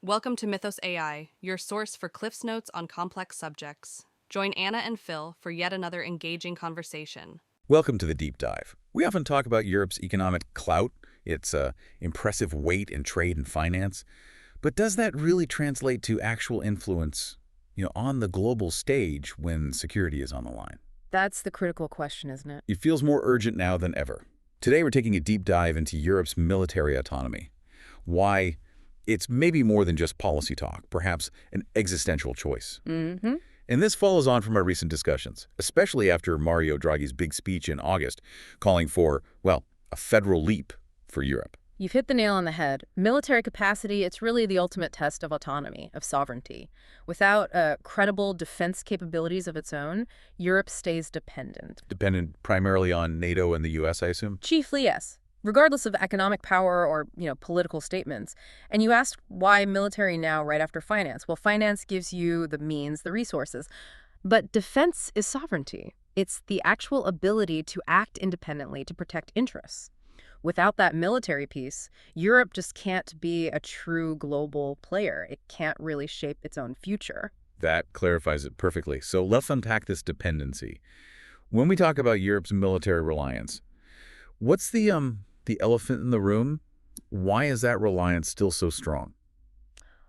Welcome to Mythos AI, your source for Cliff's Notes on complex subjects. Join Anna and Phil for yet another engaging conversation. Welcome to the deep dive. We often talk about Europe's economic clout, its impressive weight in trade and finance, but does that really translate to actual influence, on the global stage when security is on the line? That's the critical question, isn't it? It feels more urgent now than ever. Today we're taking a deep dive into Europe's military autonomy. Why it's maybe more than just policy talk, perhaps an existential choice. Mm-hmm. And this follows on from our recent discussions, especially after Mario Draghi's big speech in August, calling for, well, a federal leap for Europe. You've hit the nail on the head. Military capacity, it's really the ultimate test of autonomy, of sovereignty. Without credible defense capabilities of its own, Europe stays dependent. Dependent primarily on NATO and the U.S., I assume? Chiefly, yes. Regardless of economic power or, political statements. And you asked why military now right after finance. Well, finance gives you the means, the resources. But defense is sovereignty. It's the actual ability to act independently to protect interests. Without that military piece, Europe just can't be a true global player. It can't really shape its own future. That clarifies it perfectly. So let's unpack this dependency. When we talk about Europe's military reliance, what's the elephant in the room? Why is that reliance still so strong?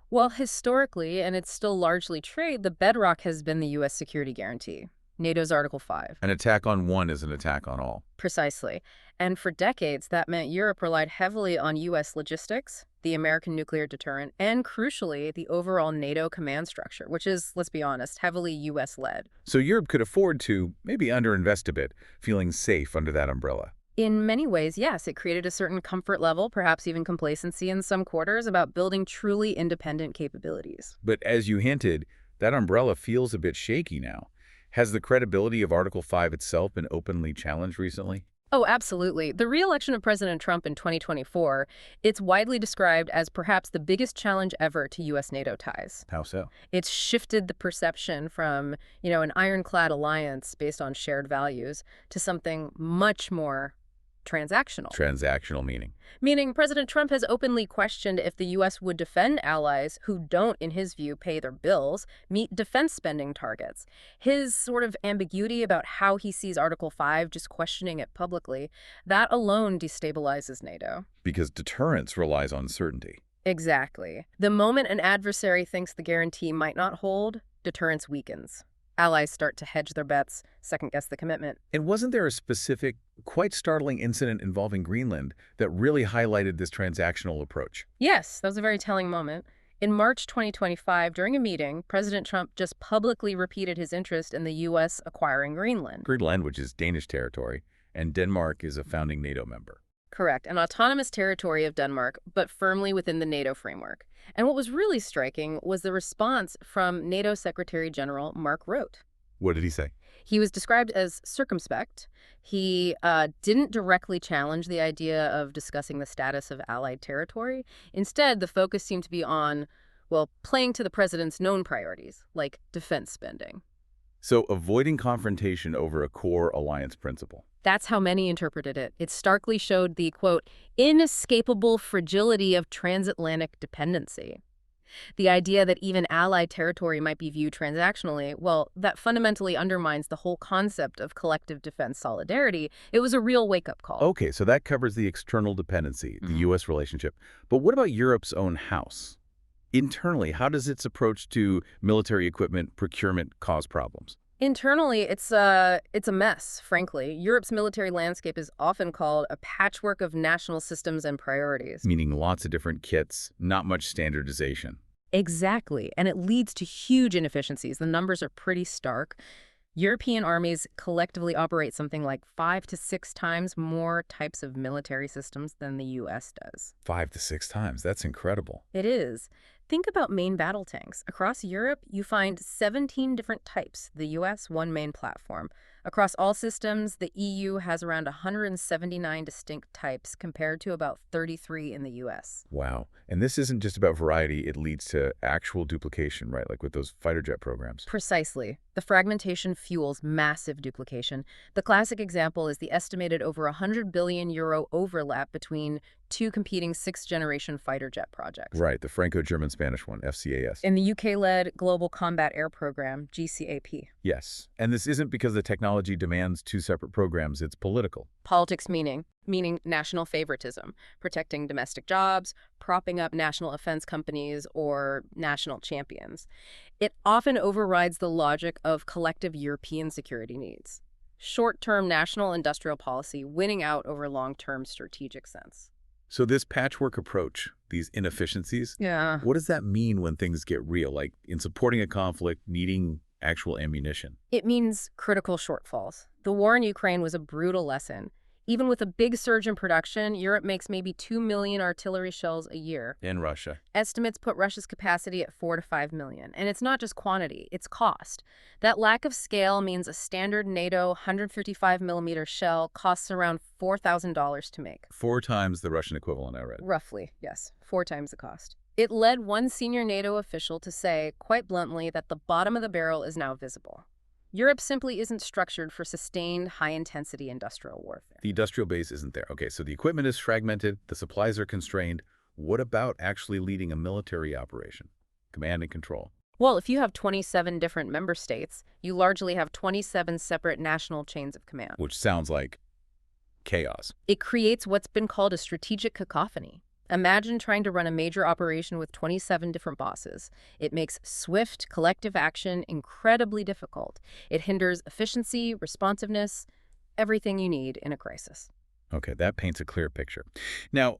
Well, historically, and it's still largely trade, the bedrock has been the U.S. security guarantee, NATO's Article 5. An attack on one is an attack on all. Precisely. And for decades, that meant Europe relied heavily on U.S. logistics, the American nuclear deterrent, and crucially, the overall NATO command structure, which is, let's be honest, heavily U.S.-led. So Europe could afford to maybe underinvest a bit, feeling safe under that umbrella. In many ways, yes, it created a certain comfort level, perhaps even complacency in some quarters, about building truly independent capabilities. But as you hinted, that umbrella feels a bit shaky now. Has the credibility of Article 5 itself been openly challenged recently? Oh, absolutely. The re-election of President Trump in 2024, it's widely described as perhaps the biggest challenge ever to U.S.-NATO ties. How so? It's shifted the perception from, an ironclad alliance based on shared values to something much more transactional. Transactional meaning. Meaning President Trump has openly questioned if the U.S. would defend allies who don't, in his view, pay their bills, meet defense spending targets. His sort of ambiguity about how he sees Article 5, just questioning it publicly, that alone destabilizes NATO. Because deterrence relies on certainty. Exactly. The moment an adversary thinks the guarantee might not hold, deterrence weakens. Allies start to hedge their bets, second-guess the commitment. And wasn't there a specific, quite startling incident involving Greenland that really highlighted this transactional approach? Yes, that was a very telling moment. In March 2025, during a meeting, President Trump just publicly repeated his interest in the U.S. acquiring Greenland. Greenland, which is Danish territory, and Denmark is a founding NATO member. Correct, an autonomous territory of Denmark, but firmly within the NATO framework. And what was really striking was the response from NATO Secretary General Mark Rutte. What did he say? He was described as circumspect. He didn't directly challenge the idea of discussing the status of allied territory. Instead, the focus seemed to be on, playing to the president's known priorities, like defense spending. So avoiding confrontation over a core alliance principle. That's how many interpreted it. It starkly showed the, quote, inescapable fragility of transatlantic dependency. The idea that even allied territory might be viewed transactionally, that fundamentally undermines the whole concept of collective defense solidarity. It was a real wake-up call. Okay, so that covers the external dependency, the U.S. relationship. But what about Europe's own house? Internally, how does its approach to military equipment procurement cause problems? Internally, it's a mess, frankly. Europe's military landscape is often called a patchwork of national systems and priorities. Meaning lots of different kits, not much standardization. Exactly, and it leads to huge inefficiencies. The numbers are pretty stark. European armies collectively operate something like 5 to 6 times more types of military systems than the U.S. does. 5 to 6 times, that's incredible. It is. Think about main battle tanks. Across Europe, you find 17 different types. The U.S., one main platform. Across all systems, the EU has around 179 distinct types compared to about 33 in the US. Wow. And this isn't just about variety, it leads to actual duplication, right? Like with those fighter jet programs. Precisely. The fragmentation fuels massive duplication. The classic example is the estimated over €100 billion overlap between two competing sixth-generation fighter jet projects. Right, the Franco-German-Spanish one, FCAS. In the UK-led Global Combat Air Program, GCAP. Yes. And this isn't because the technology demands two separate programs, it's political. Politics meaning national favoritism, protecting domestic jobs, propping up national offense companies, or national champions. It often overrides the logic of collective European security needs. Short-term national industrial policy winning out over long-term strategic sense. So this patchwork approach, these inefficiencies, Yeah. what does that mean when things get real, like in supporting a conflict, needing actual ammunition? It means critical shortfalls. The war in Ukraine was a brutal lesson. Even with a big surge in production, Europe makes maybe 2 million artillery shells a year. In Russia. Estimates put Russia's capacity at 4 to 5 million. And it's not just quantity, it's cost. That lack of scale means a standard NATO 155mm shell costs around $4,000 to make. 4 times the Russian equivalent, I read. Roughly, yes. 4 times the cost. It led one senior NATO official to say, quite bluntly, that the bottom of the barrel is now visible. Europe simply isn't structured for sustained, high-intensity industrial warfare. The industrial base isn't there. Okay, so the equipment is fragmented, the supplies are constrained. What about actually leading a military operation? Command and control. Well, if you have 27 different member states, you largely have 27 separate national chains of command. Which sounds like chaos. It creates what's been called a strategic cacophony. Imagine trying to run a major operation with 27 different bosses. It makes swift, collective action incredibly difficult. It hinders efficiency, responsiveness, everything you need in a crisis. Okay, that paints a clear picture. Now,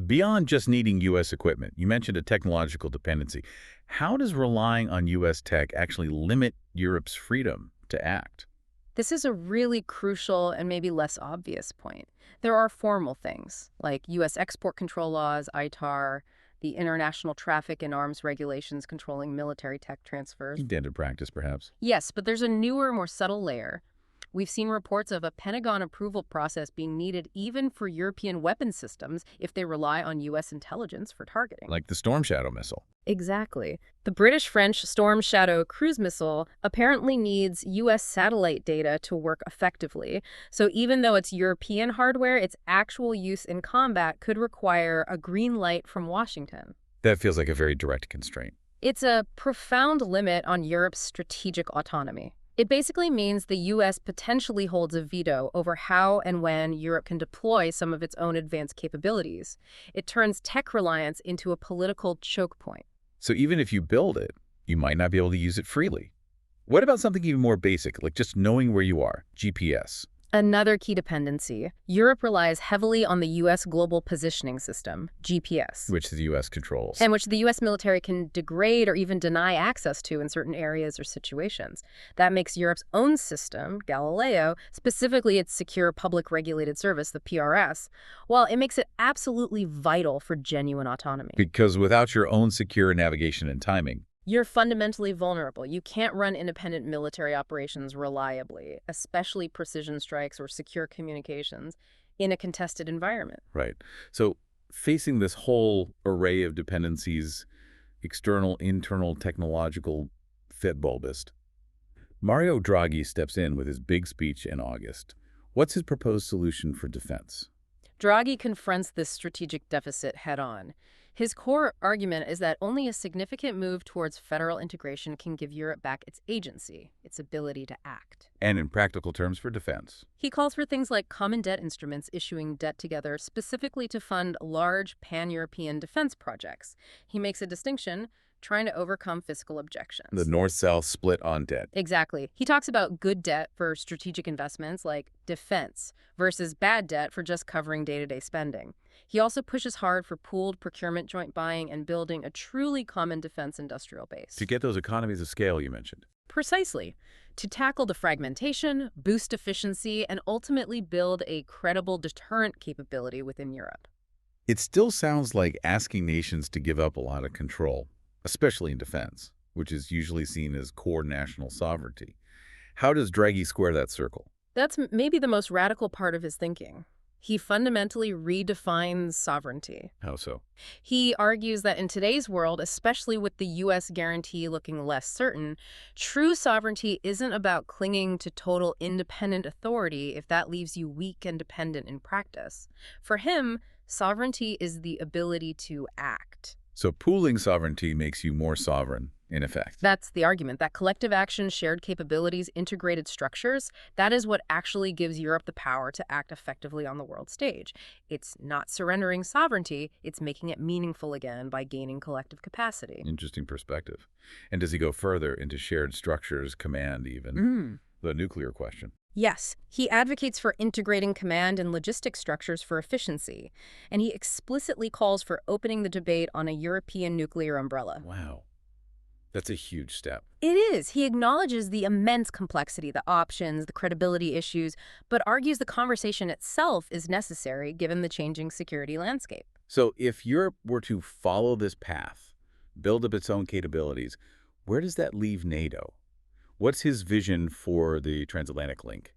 beyond just needing U.S. equipment, you mentioned a technological dependency. How does relying on U.S. tech actually limit Europe's freedom to act? This is a really crucial and maybe less obvious point. There are formal things, like U.S. export control laws, ITAR, the international traffic in arms regulations controlling military tech transfers. Standard practice, perhaps. Yes, but there's a newer, more subtle layer. We've seen reports of a Pentagon approval process being needed even for European weapon systems if they rely on U.S. intelligence for targeting. Like the Storm Shadow missile. Exactly. The British-French Storm Shadow cruise missile apparently needs U.S. satellite data to work effectively. So even though it's European hardware, its actual use in combat could require a green light from Washington. That feels like a very direct constraint. It's a profound limit on Europe's strategic autonomy. It basically means the U.S. potentially holds a veto over how and when Europe can deploy some of its own advanced capabilities. It turns tech reliance into a political choke point. So even if you build it, you might not be able to use it freely. What about something even more basic, like just knowing where you are? GPS. Another key dependency. Europe relies heavily on the U.S. Global Positioning System, GPS. Which the U.S. controls. And which the U.S. military can degrade or even deny access to in certain areas or situations. That makes Europe's own system, Galileo, specifically its secure public regulated service, the PRS, well, it makes it absolutely vital for genuine autonomy. Because without your own secure navigation and timing, you're fundamentally vulnerable. You can't run independent military operations reliably, especially precision strikes or secure communications, in a contested environment. Right. So facing this whole array of dependencies, external, internal, technological, fit bulbist, Mario Draghi steps in with his big speech in August. What's his proposed solution for defense? Draghi confronts this strategic deficit head-on. His core argument is that only a significant move towards federal integration can give Europe back its agency, its ability to act. And in practical terms for defense. He calls for things like common debt instruments issuing debt together specifically to fund large pan-European defense projects. He makes a distinction, trying to overcome fiscal objections. The North-South split on debt. Exactly. He talks about good debt for strategic investments like defense versus bad debt for just covering day-to-day spending. He also pushes hard for pooled procurement joint buying and building a truly common defense industrial base. To get those economies of scale you mentioned. Precisely. To tackle the fragmentation, boost efficiency, and ultimately build a credible deterrent capability within Europe. It still sounds like asking nations to give up a lot of control, especially in defense, which is usually seen as core national sovereignty. How does Draghi square that circle? That's maybe the most radical part of his thinking. He fundamentally redefines sovereignty. How so? He argues that in today's world, especially with the U.S. guarantee looking less certain, true sovereignty isn't about clinging to total independent authority if that leaves you weak and dependent in practice. For him, sovereignty is the ability to act. So pooling sovereignty makes you more sovereign, in effect. That's the argument, that collective action, shared capabilities, integrated structures, that is what actually gives Europe the power to act effectively on the world stage. It's not surrendering sovereignty, it's making it meaningful again by gaining collective capacity. Interesting perspective. And does he go further into shared structures, command even? The nuclear question. Yes, he advocates for integrating command and logistics structures for efficiency, and he explicitly calls for opening the debate on a European nuclear umbrella. Wow. That's a huge step. It is. He acknowledges the immense complexity, the options, the credibility issues, but argues the conversation itself is necessary given the changing security landscape. So if Europe were to follow this path, build up its own capabilities, where does that leave NATO? What's his vision for the transatlantic link?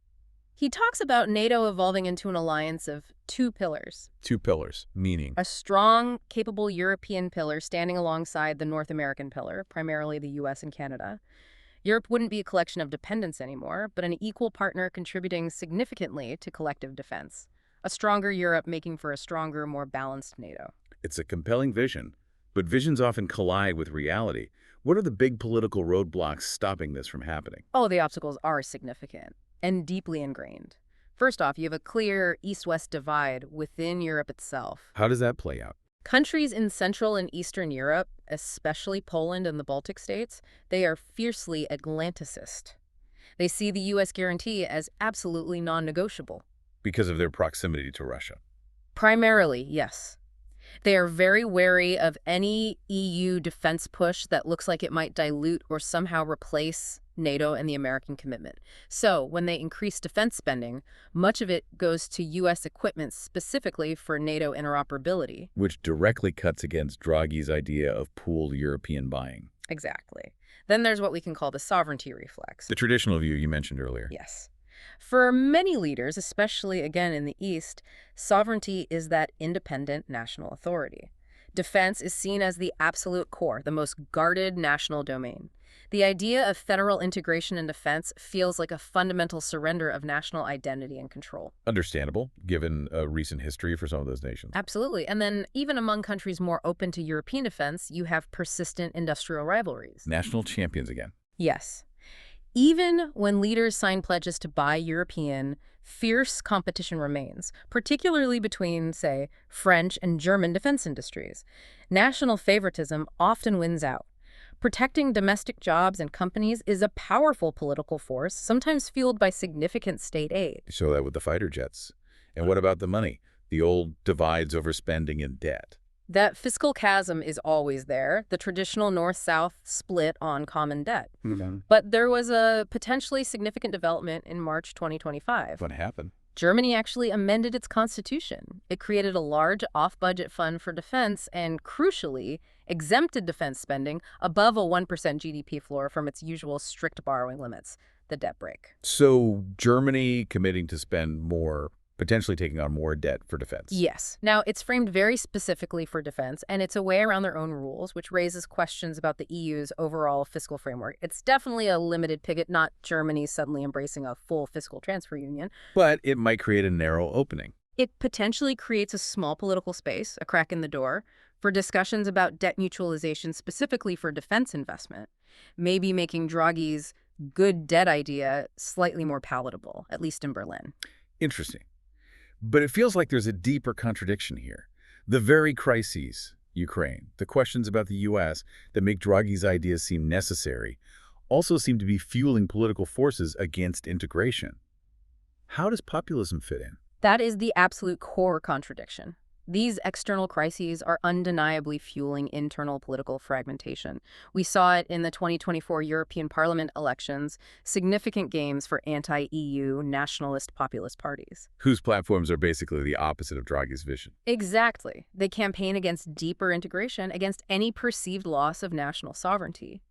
He talks about NATO evolving into an alliance of two pillars. Two pillars, meaning? A strong, capable European pillar standing alongside the North American pillar, primarily the US and Canada. Europe wouldn't be a collection of dependents anymore, but an equal partner contributing significantly to collective defense. A stronger Europe making for a stronger, more balanced NATO. It's a compelling vision, but visions often collide with reality. What are the big political roadblocks stopping this from happening? Oh, the obstacles are significant and deeply ingrained. First off, you have a clear east-west divide within Europe itself. How does that play out? Countries in Central and Eastern Europe, especially Poland and the Baltic states, they are fiercely Atlanticist. They see the U.S. guarantee as absolutely non-negotiable. Because of their proximity to Russia. Primarily, yes. They are very wary of any EU defense push that looks like it might dilute or somehow replace NATO and the American commitment. So, when they increase defense spending, much of it goes to U.S. equipment specifically for NATO interoperability. Which directly cuts against Draghi's idea of pooled European buying. Exactly. Then there's what we can call the sovereignty reflex. The traditional view you mentioned earlier. Yes. For many leaders, especially again in the East, sovereignty is that independent national authority. Defense is seen as the absolute core, the most guarded national domain. The idea of federal integration in defense feels like a fundamental surrender of national identity and control. Understandable, given a recent history for some of those nations. Absolutely. And then even among countries more open to European defense, you have persistent industrial rivalries. National champions again. Yes. Even when leaders sign pledges to buy European, fierce competition remains, particularly between, say, French and German defense industries. National favoritism often wins out. Protecting domestic jobs and companies is a powerful political force, sometimes fueled by significant state aid. You saw that with the fighter jets. And what about the money? The old divides over spending and debt. That fiscal chasm is always there, the traditional North-South split on common debt. But there was a potentially significant development in March 2025. What happened? Germany actually amended its constitution. It created a large off-budget fund for defense and, crucially, exempted defense spending above a 1% GDP floor from its usual strict borrowing limits, the debt brake. So Germany committing to spend more, potentially taking on more debt for defense. Yes. Now, it's framed very specifically for defense, and it's a way around their own rules, which raises questions about the EU's overall fiscal framework. It's definitely a limited pivot, not Germany suddenly embracing a full fiscal transfer union. But it might create a narrow opening. It potentially creates a small political space, a crack in the door, for discussions about debt mutualization specifically for defense investment, maybe making Draghi's good debt idea slightly more palatable, at least in Berlin. Interesting. But it feels like there's a deeper contradiction here. The very crises, Ukraine, the questions about the U.S. that make Draghi's ideas seem necessary, also seem to be fueling political forces against integration. How does populism fit in? That is the absolute core contradiction. These external crises are undeniably fueling internal political fragmentation. We saw it in the 2024 European Parliament elections, significant gains for anti-EU nationalist populist parties. Whose platforms are basically the opposite of Draghi's vision. Exactly. They campaign against deeper integration, against any perceived loss of national sovereignty.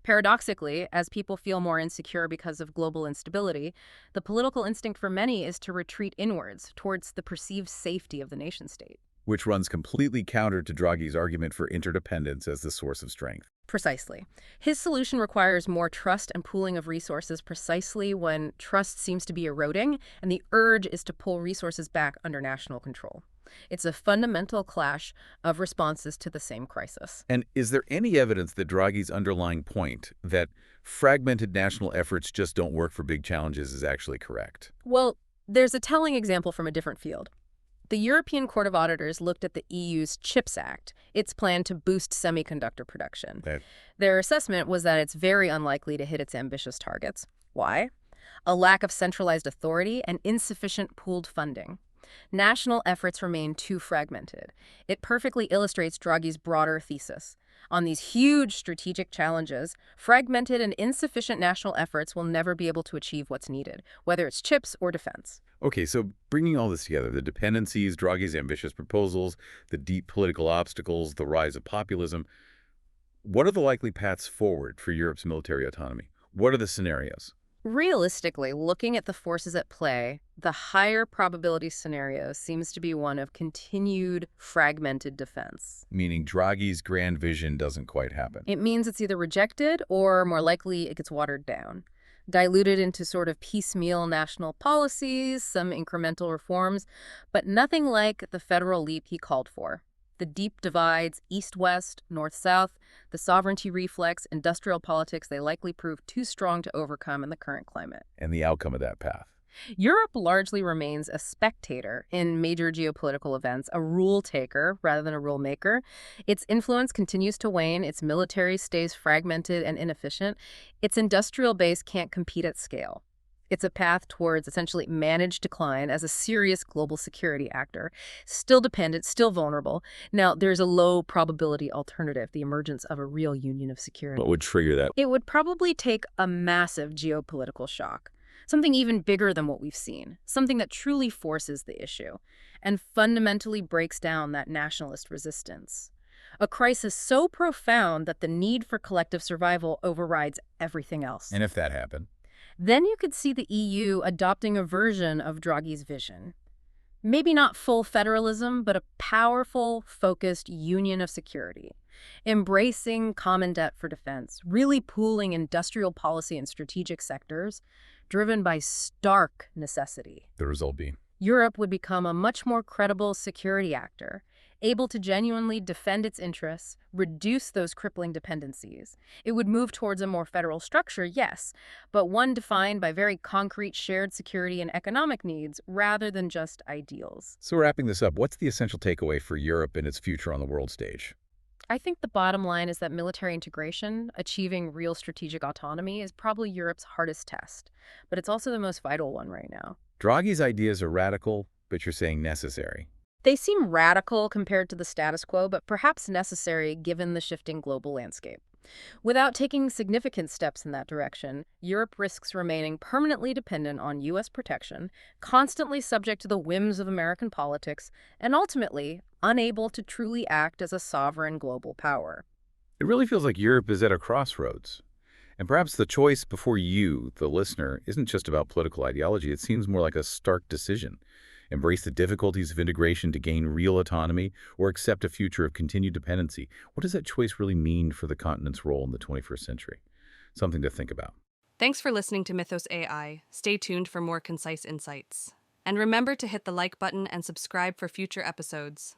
Paradoxically, as people feel more insecure because of global instability, the political instinct for many is to retreat inwards towards the perceived safety of the nation-state. Which runs completely counter to Draghi's argument for interdependence as the source of strength. Precisely. His solution requires more trust and pooling of resources precisely when trust seems to be eroding and the urge is to pull resources back under national control. It's a fundamental clash of responses to the same crisis. And is there any evidence that Draghi's underlying point, that fragmented national efforts just don't work for big challenges, is actually correct? Well, there's a telling example from a different field. The European Court of Auditors looked at the EU's CHIPS Act, its plan to boost semiconductor production. Their assessment was that it's very unlikely to hit its ambitious targets. Why? A lack of centralized authority and insufficient pooled funding. National efforts remain too fragmented. It perfectly illustrates Draghi's broader thesis. On these huge strategic challenges, fragmented and insufficient national efforts will never be able to achieve what's needed, whether it's chips or defense. Okay, so bringing all this together, the dependencies, Draghi's ambitious proposals, the deep political obstacles, the rise of populism, what are the likely paths forward for Europe's military autonomy? What are the scenarios? Realistically, looking at the forces at play, the higher probability scenario seems to be one of continued fragmented defense. Meaning Draghi's grand vision doesn't quite happen. It means it's either rejected or, more likely, it gets watered down, diluted into sort of piecemeal national policies, some incremental reforms, but nothing like the federal leap he called for. The deep divides, east-west, north-south, the sovereignty reflex, industrial politics, they likely prove too strong to overcome in the current climate. And the outcome of that path? Europe largely remains a spectator in major geopolitical events, a rule taker rather than a rule maker. Its influence continues to wane, its military stays fragmented and inefficient, its industrial base can't compete at scale. It's a path towards essentially managed decline as a serious global security actor, still dependent, still vulnerable. Now, there's a low probability alternative, the emergence of a real union of security. What would trigger that? It would probably take a massive geopolitical shock, something even bigger than what we've seen, something that truly forces the issue and fundamentally breaks down that nationalist resistance. A crisis so profound that the need for collective survival overrides everything else. And if that happened? Then you could see the EU adopting a version of Draghi's vision. Maybe not full federalism, but a powerful, focused union of security. Embracing common debt for defense, really pooling industrial policy and strategic sectors, driven by stark necessity. The result being? Europe would become a much more credible security actor, able to genuinely defend its interests, reduce those crippling dependencies. It would move towards a more federal structure, yes, but one defined by very concrete shared security and economic needs rather than just ideals. So wrapping this up, what's the essential takeaway for Europe and its future on the world stage? I think the bottom line is that military integration, achieving real strategic autonomy, is probably Europe's hardest test, but it's also the most vital one right now. Draghi's ideas are radical, but you're saying necessary. They seem radical compared to the status quo, but perhaps necessary given the shifting global landscape. Without taking significant steps in that direction, Europe risks remaining permanently dependent on U.S. protection, constantly subject to the whims of American politics, and ultimately unable to truly act as a sovereign global power. It really feels like Europe is at a crossroads. And perhaps the choice before you, the listener, isn't just about political ideology. It seems more like a stark decision. Embrace the difficulties of integration to gain real autonomy, or accept a future of continued dependency. What does that choice really mean for the continent's role in the 21st century? Something to think about. Thanks for listening to Mythos AI. Stay tuned for more concise insights. And remember to hit the like button and subscribe for future episodes.